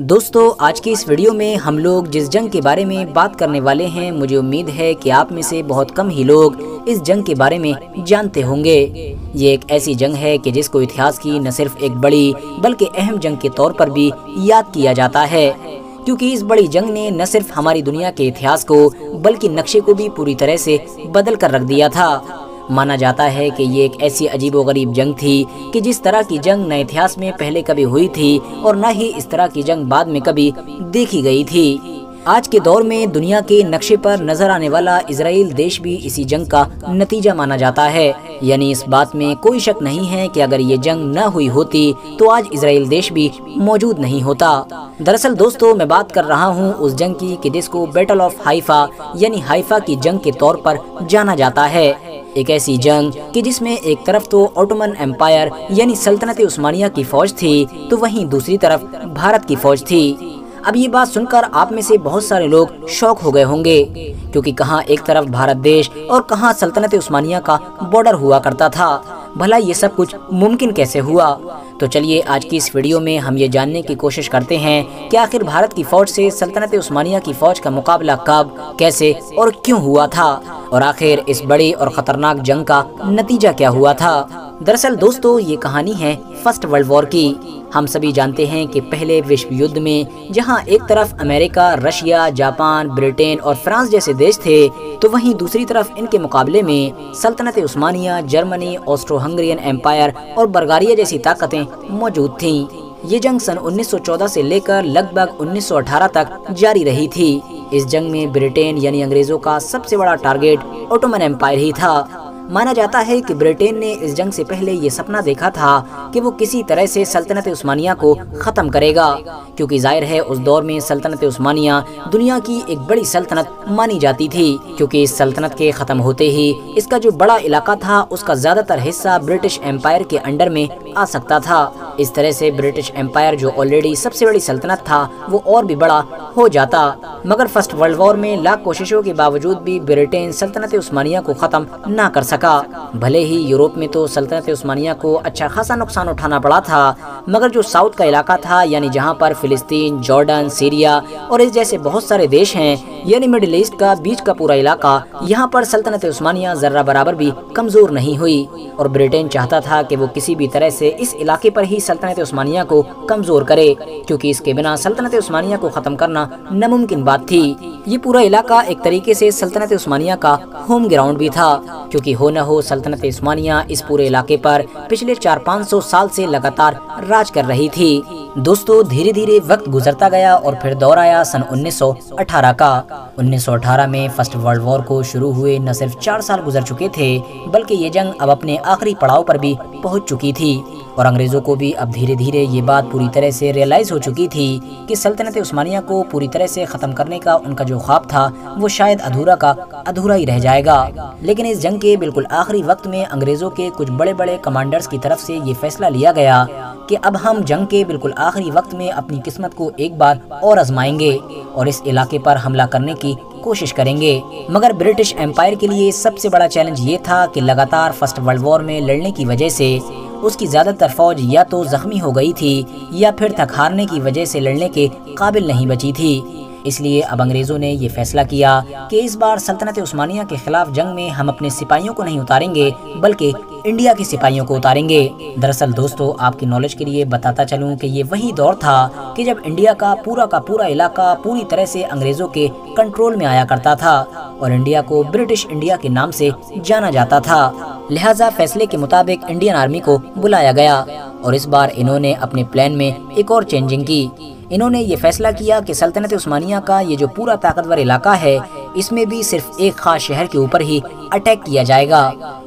दोस्तों आज की इस वीडियो में हम लोग जिस जंग के बारे में बात करने वाले हैं, मुझे उम्मीद है कि आप में से बहुत कम ही लोग इस जंग के बारे में जानते होंगे। ये एक ऐसी जंग है कि जिसको इतिहास की न सिर्फ एक बड़ी बल्कि अहम जंग के तौर पर भी याद किया जाता है, क्योंकि इस बड़ी जंग ने न सिर्फ हमारी दुनिया के इतिहास को बल्कि नक्शे को भी पूरी तरह से बदल कर रख दिया था। माना जाता है कि ये एक ऐसी अजीबोगरीब जंग थी कि जिस तरह की जंग न इतिहास में पहले कभी हुई थी और न ही इस तरह की जंग बाद में कभी देखी गई थी। आज के दौर में दुनिया के नक्शे पर नजर आने वाला इजराइल देश भी इसी जंग का नतीजा माना जाता है। यानी इस बात में कोई शक नहीं है कि अगर ये जंग न हुई होती तो आज इजराइल देश भी मौजूद नहीं होता। दरअसल दोस्तों मैं बात कर रहा हूँ उस जंग की कि जिसको बैटल ऑफ हाइफा यानी हाइफा की जंग के तौर पर जाना जाता है। एक ऐसी जंग कि जिसमें एक तरफ तो ऑटोमन एम्पायर यानी सल्तनत उस्मानिया की फौज थी, तो वहीं दूसरी तरफ भारत की फौज थी। अब ये बात सुनकर आप में से बहुत सारे लोग शॉक हो गए होंगे, क्योंकि कहाँ एक तरफ भारत देश और कहाँ सल्तनत उस्मानिया का बॉर्डर हुआ करता था। भला ये सब कुछ मुमकिन कैसे हुआ? तो चलिए आज की इस वीडियो में हम ये जानने की कोशिश करते हैं कि आखिर भारत की फौज से सल्तनत उस्मानिया की फौज का मुकाबला कब, कैसे और क्यों हुआ था, और आखिर इस बड़ी और खतरनाक जंग का नतीजा क्या हुआ था। दरअसल दोस्तों ये कहानी है फर्स्ट वर्ल्ड वॉर की। हम सभी जानते हैं कि पहले विश्व युद्ध में जहां एक तरफ अमेरिका, रशिया, जापान, ब्रिटेन और फ्रांस जैसे देश थे, तो वहीं दूसरी तरफ इनके मुकाबले में सल्तनत उस्मानिया, जर्मनी, ऑस्ट्रो हंगेरियन एम्पायर और बल्गारिया जैसी ताकतें मौजूद थीं। ये जंग सन 1914 से लेकर लगभग 1918 तक जारी रही थी। इस जंग में ब्रिटेन यानी अंग्रेजों का सबसे बड़ा टारगेट ऑटोमन एम्पायर ही था। माना जाता है कि ब्रिटेन ने इस जंग से पहले ये सपना देखा था कि वो किसी तरह से सल्तनत उस्मानिया को खत्म करेगा, क्योंकि जाहिर है उस दौर में सल्तनत उस्मानिया दुनिया की एक बड़ी सल्तनत मानी जाती थी, क्योंकि इस सल्तनत के खत्म होते ही इसका जो बड़ा इलाका था उसका ज्यादातर हिस्सा ब्रिटिश एम्पायर के अंडर में आ सकता था। इस तरह से ब्रिटिश एम्पायर जो ऑलरेडी सबसे बड़ी सल्तनत था वो और भी बड़ा हो जाता। मगर फर्स्ट वर्ल्ड वॉर में लाख कोशिशों के बावजूद भी ब्रिटेन सल्तनत उस्मानिया को खत्म ना कर सका। भले ही यूरोप में तो सल्तनत उस्मानिया को अच्छा खासा नुकसान उठाना पड़ा था, मगर जो साउथ का इलाका था यानी जहां पर फिलिस्तीन, जॉर्डन, सीरिया और इस जैसे बहुत सारे देश हैं, यानी मिडिल ईस्ट का बीच का पूरा इलाका, यहाँ पर सल्तनत उस्मानिया जर्रा बराबर भी कमजोर नहीं हुई। और ब्रिटेन चाहता था कि वो किसी भी तरह से इस इलाके पर ही सल्तनत उस्मानिया को कमजोर करे, क्योंकि इसके बिना सल्तनत उस्मानिया को खत्म करना नामुमकिन बात थी। ये पूरा इलाका एक तरीके से सल्तनत उस्मानिया का होम ग्राउंड भी था, क्योंकि हो न हो सल्तनत उस्मानिया इस पूरे इलाके पर पिछले 400-500 साल से लगातार राज कर रही थी। दोस्तों धीरे धीरे वक्त गुजरता गया और फिर दौर आया सन 1918 का। 1918 में फर्स्ट वर्ल्ड वॉर को शुरू हुए न सिर्फ 4 साल गुजर चुके थे, बल्कि ये जंग अब अपने आखिरी पड़ाव पर भी पहुंच चुकी थी। और अंग्रेजों को भी अब धीरे धीरे ये बात पूरी तरह से रियलाइज हो चुकी थी कि सल्तनत उस्मानिया को पूरी तरह से खत्म करने का उनका जो ख्वाब था वो शायद अधूरा का अधूरा ही रह जाएगा। लेकिन इस जंग के बिल्कुल आखिरी वक्त में अंग्रेजों के कुछ बड़े बड़े कमांडर्स की तरफ से ये फैसला लिया गया कि अब हम जंग के बिल्कुल आखिरी वक्त में अपनी किस्मत को एक बार और आजमाएंगे और इस इलाके पर हमला करने की कोशिश करेंगे। मगर ब्रिटिश एम्पायर के लिए सबसे बड़ा चैलेंज ये था कि लगातार फर्स्ट वर्ल्ड वॉर में लड़ने की वजह से उसकी ज्यादातर फौज या तो जख्मी हो गई थी या फिर थक हारने की वजह से लड़ने के काबिल नहीं बची थी। इसलिए अब अंग्रेजों ने ये फैसला किया कि इस बार सल्तनत उस्मानिया के खिलाफ जंग में हम अपने सिपाहियों को नहीं उतारेंगे बल्कि इंडिया के सिपाहियों को उतारेंगे। दरअसल दोस्तों आपकी नॉलेज के लिए बताता चलूं कि ये वही दौर था कि जब इंडिया का पूरा इलाका पूरी तरह से अंग्रेजों के कंट्रोल में आया करता था और इंडिया को ब्रिटिश इंडिया के नाम से जाना जाता था। लिहाजा फैसले के मुताबिक इंडियन आर्मी को बुलाया गया और इस बार इन्होंने अपने प्लान में एक और चेंजिंग की। इन्होंने ये फैसला किया कि सल्तनत उस्मानिया का ये जो पूरा ताकतवर इलाका है इसमें भी सिर्फ एक खास शहर के ऊपर ही अटैक किया जाएगा,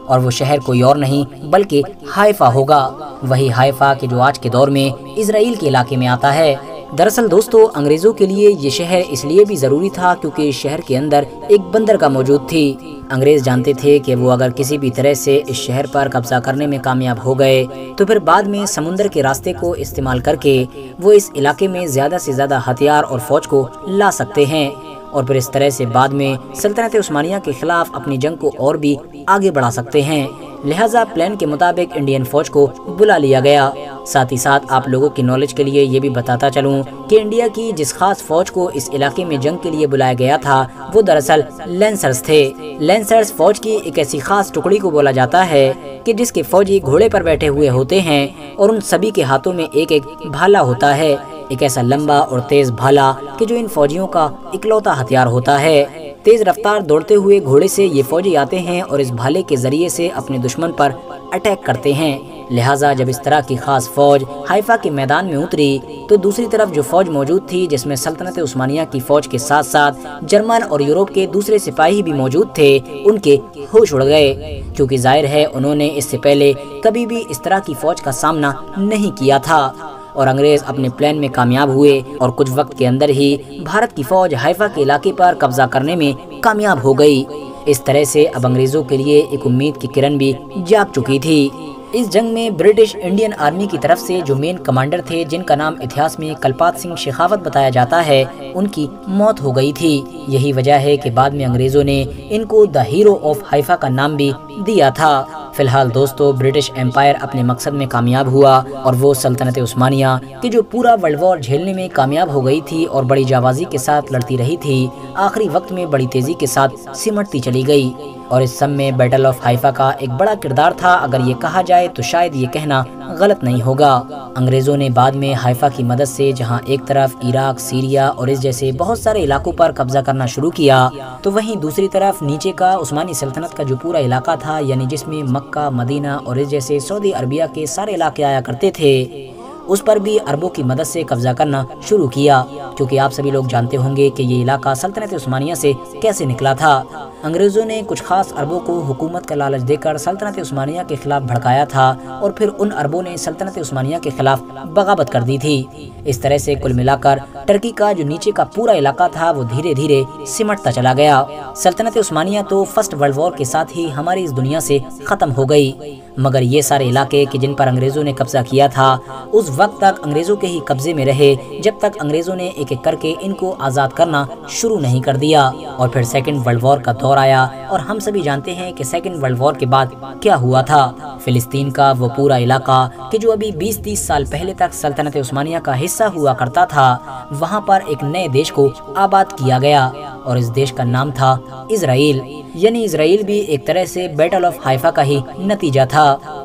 और वो शहर कोई और नहीं बल्कि हाइफा होगा। वही हाइफा कि जो आज के दौर में इजराइल के इलाके में आता है। दरअसल दोस्तों अंग्रेजों के लिए ये शहर इसलिए भी जरूरी था क्योंकि इस शहर के अंदर एक बंदरगाह मौजूद थी। अंग्रेज जानते थे कि वो अगर किसी भी तरह से इस शहर पर कब्जा करने में कामयाब हो गए तो फिर बाद में समुद्र के रास्ते को इस्तेमाल करके वो इस इलाके में ज्यादा से ज्यादा हथियार और फौज को ला सकते हैं, और फिर इस तरह से बाद में सल्तनत उस्मानिया के खिलाफ अपनी जंग को और भी आगे बढ़ा सकते हैं। لہٰذا پلان کے مطابق انڈین فوج کو بلا لیا گیا۔ ساتھ ہی ساتھ آپ لوگوں کی نالج کے لیے یہ بھی بتاتا چلوں کہ انڈیا کی جس خاص فوج کو اس علاقے میں جنگ کے لیے بلایا گیا تھا وہ دراصل لینسرز تھے۔ لینسرز فوج کی ایک ایسی خاص ٹکڑی کو بولا جاتا ہے کہ جس کے فوجی گھوڑے پر بیٹھے ہوئے ہوتے ہیں اور ان سبھی کے ہاتھوں میں ایک ایک بھالا ہوتا ہے، ایک ایسا لمبا اور تیز بھالا کہ جو ان فوجیوں کا اکلوتا ہتھیار ہوتا ہے۔ تیز رفتار دوڑتے ہوئے گھوڑے سے یہ فوجی آتے ہیں اور اس بھالے کے ذریعے سے اپنے دشمن پر اٹیک کرتے ہیں۔ لہٰذا جب اس طرح کی خاص فوج حائفہ کے میدان میں اتری تو دوسری طرف جو فوج موجود تھی جس میں سلطنت عثمانیہ کی فوج کے ساتھ ساتھ جرمن اور یورپ کے دوسرے سپاہی بھی موجود تھے، ان کے ہوش اڑ گئے، کیونکہ ظاہر ہے انہوں نے اس سے پہلے کبھی بھی اس طرح کی فوج کا سامنا نہیں کیا تھا، اور انگریز اپنے پلان میں کامیاب ہوئے اور کچھ وقت کے اندر ہی بھارت کی فوج حائفہ کے علاقے پر قبضہ کرنے میں کامیاب ہو گئی۔ اس طرح سے اب انگریزوں کے لیے ایک امید کی کرن بھی جاگ چکی تھی۔ اس جنگ میں برٹش انڈین آرمی کی طرف سے جو مین کمانڈر تھے جن کا نام اتہاس میں کلپات سنگھ شیخاوت بتایا جاتا ہے، ان کی موت ہو گئی تھی۔ یہی وجہ ہے کہ بعد میں انگریزوں نے ان کو دی ہیرو آف حائفہ کا نام بھی دیا تھا۔ فی الحال دوستو، برٹش امپائر اپنے مقصد میں کامیاب ہوا اور وہ سلطنت عثمانیہ کہ جو پورا ورلڈ وار جھیلنے میں کامیاب ہو گئی تھی اور بڑی جانبازی کے ساتھ لڑتی رہی تھی، آخری وقت میں بڑی تیزی کے ساتھ سمٹتی چلی گئی، اور اس سب میں بیٹل آف حائفہ کا ایک بڑا کردار تھا۔ اگر یہ کہا جائے تو شاید یہ کہنا غلط نہیں ہوگا۔ انگریزوں نے بعد میں حائفہ کی مدد سے جہاں ایک طرف عراق، سیریا اور اس جیسے بہت سارے علاقوں پر قبضہ کرنا شروع کیا، تو وہیں دوسری طرف نیچے کا عثمانی سلطنت کا جو پورا علاقہ تھا، یعنی جس میں مکہ، مدینہ اور اس جیسے سعودی عربیہ کے سارے علاقے آیا کرتے تھے، اس پر بھی عربوں کی مدد سے قبضہ کرنا شروع کیا، کیونکہ آپ سبھی لوگ جانتے ہوں گے کہ یہ علاقہ سلطنت عثمانیہ سے کیسے نکلا تھا۔ انگریزوں نے کچھ خاص عربوں کو حکومت کا لالچ دے کر سلطنت عثمانیہ کے خلاف بھڑکایا تھا، اور پھر ان عربوں نے سلطنت عثمانیہ کے خلاف بغاوت کر دی تھی۔ اس طرح سے کل ملا کر ترکی کا جو نیچے کا پورا علاقہ تھا وہ دھیرے دھیرے سمٹتا چلا گیا۔ سلطنت عثمانیہ تو فرسٹ ورلڈ وار کے ساتھ ہی ہماری اس دنیا سے ختم ہو گئی، مگر یہ سارے علاقے کہ جن پر انگریزوں نے قبضہ کیا تھا اس وقت تک انگریزوں کے ہی قبضے میں رہے، جب تک انگریزوں نے ایک ایک کر کے ان کو آزاد کرنا شروع نہیں کر دیا۔ اور پھر سیکنڈ ورلڈ وار کا دور آیا، اور ہم سبھی جانتے ہیں کہ سیکنڈ ورلڈ وار کے بعد کیا ہوا تھا۔ فلسطین کا وہ پورا علاقہ کہ جو ابھی 20-30 سال پہلے تک سلطنت عثمانیہ کا حصہ ہوا کرتا تھا، وہاں پر ایک نئے دیش کو آباد کیا گیا، اور اس دیش کا نام تھا اسرائیل۔ یعنی اسرائیل بھی ایک طرح سے بیٹل آف حائفہ کا ہی نتیجہ تھا۔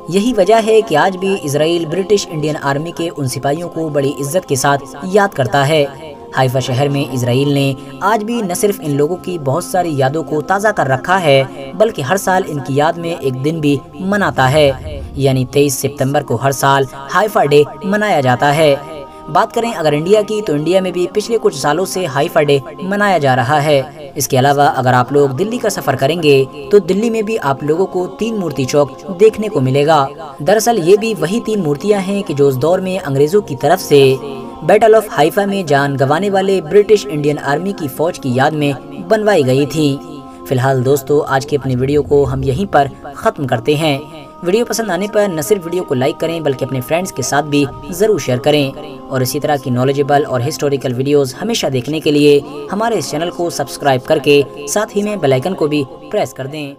یہی وجہ ہے کہ آج بھی اسرائیل برٹش انڈین آرمی کے ان سپاہیوں کو بڑی عزت کے ساتھ یاد کرتا ہے۔ حائفہ شہر میں اسرائیل نے آج بھی نہ صرف ان لوگوں کی بہت ساری یادوں کو تازہ کر رکھا ہے، بلکہ ہر سال ان کی یاد میں ایک دن بھی مناتا ہے، یعنی 23 ستمبر کو ہر سال حائفہ ڈے منایا جاتا ہے۔ بات کریں اگر انڈیا کی، تو انڈیا میں بھی پچھلے کچھ سالوں سے حائفہ ڈے منایا جا رہا ہے۔ اس کے علاوہ اگر آپ لوگ دلی کا سفر کریں گے تو دلی میں بھی آپ لوگوں کو 3 مورتی چوک دیکھنے کو ملے گا۔ دراصل یہ بھی وہی 3 مورتیاں ہیں کہ جو اس دور میں انگریزوں کی طرف سے بیٹل آف حائفہ میں جان گنوانے والے برٹش انڈین آرمی کی فوج کی یاد میں بنوائی گئی تھی۔ فی الحال دوستو، آج کی اپنی ویڈیو کو ہم یہیں پر ختم کرتے ہیں۔ ویڈیو پسند آنے پر نہ صرف ویڈیو کو لائک کریں بلکہ اپنے فرینڈز کے ساتھ بھی ضرور شیئر کریں، اور اسی طرح کی نالجبل اور ہسٹوریکل ویڈیوز ہمیشہ دیکھنے کے لیے ہمارے اس چینل کو سبسکرائب کر کے ساتھ ہی میں بیل آئیکن کو بھی پریس کر دیں۔